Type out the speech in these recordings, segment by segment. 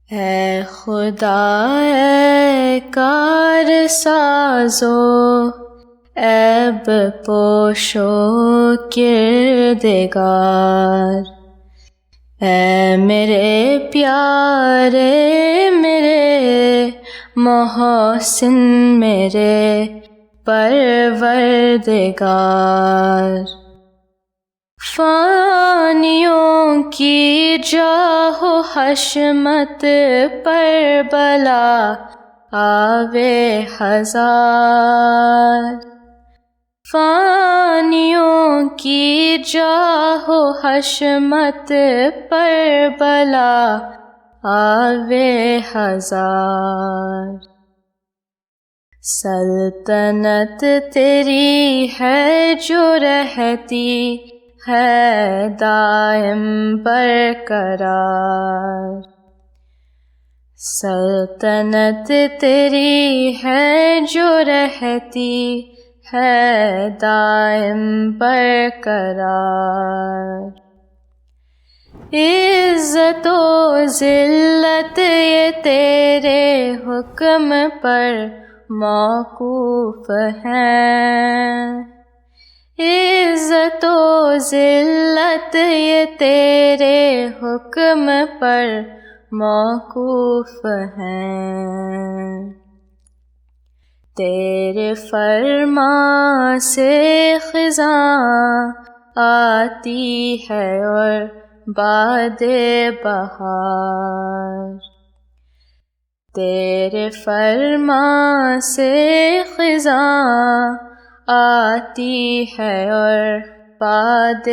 اے خدا اے کار سازو عیب پوشو کردگار، اے میرے پیارے میرے محسن میرے پروردگار، فانیوں کی جاہ و حشمت پر بلا آوے ہزار، فانیوں کی جاہ و حشمت پر بلا آوے ہزار، سلطنت تیری ہے جو رہتی ہے دائم برقرار، سلطنت تیری ہے جو رہتی ہے دائم برقرار، عزت و ذلت یہ تیرے حکم پر موقوف ہیں، عزت و ذلت یہ تیرے حکم پر موقوف ہیں، تیرے فرمان سے خزاں آتی ہے اور باد بہار، تیرے فرمان سے خزاں آتی ہے اور باد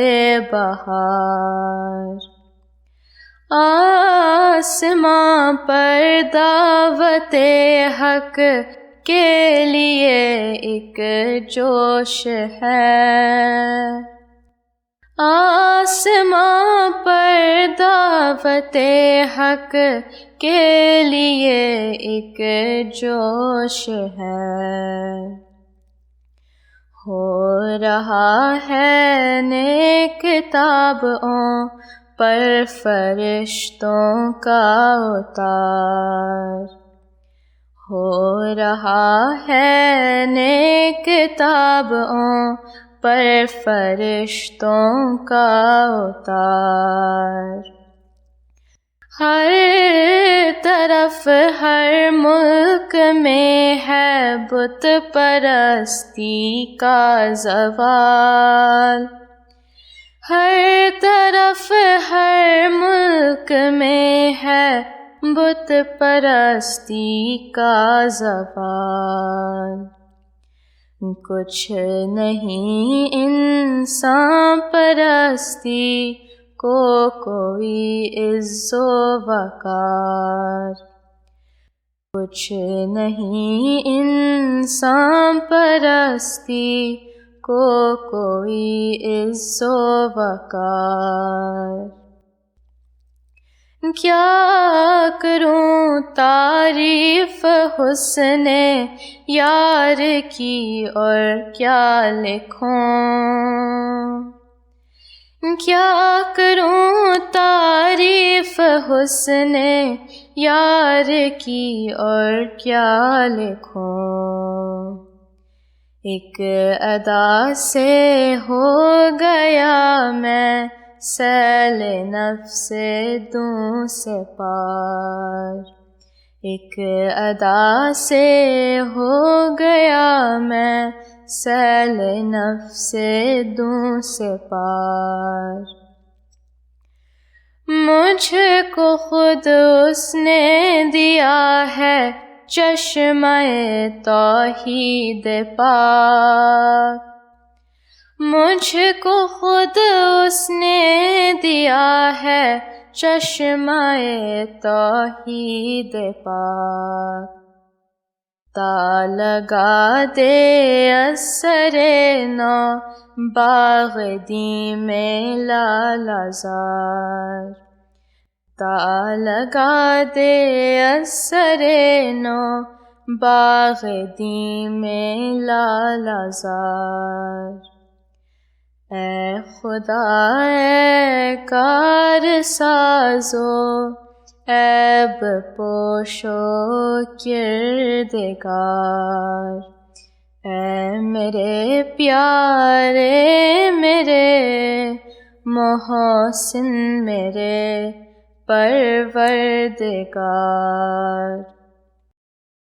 بہار، آسماں پر دعوت حق کے لیے ایک جوش ہے، آسماں پر دعوت حق کے لیے ایک جوش ہے، ہو رہا ہے نیک تابعوں پر فرشتوں کا اتار، ہو رہا ہے نیک تابعوں پر فرشتوں کا اتار، ہر طرف ہر ملک میں ہے بت پرستی کا زوال، ہر طرف ہر ملک میں ہے بت پرستی کا زوال، کچھ نہیں انسان پرستی کو کوئی عز و وقار، کچھ نہیں انسان پرستی کو کوئی عز و وقار، کیا کروں تعریف حسن یار کی اور کیا لکھوں، کیا کروں تعریف حسن یار کی اور کیا لکھوں، ایک ادا سے ہو گیا میں سیل نفس دوں سے پار، ایک ادا سے ہو گیا میں سیل نفس دوں سے پار، مجھ کو خود اس نے دیا ہے چشمہ توحید پاک، مجھ کو خود اس نے دیا ہے چشمہ توحید پاک، تا لگا دے اثر نو باغ دی میں لالا زار، تا لگا دے اثر نو باغ دی میں لالا زار، اے خدا اے کار سازو عیب پوشو کردگار، اے میرے پیارے میرے محسن میرے پروردگار۔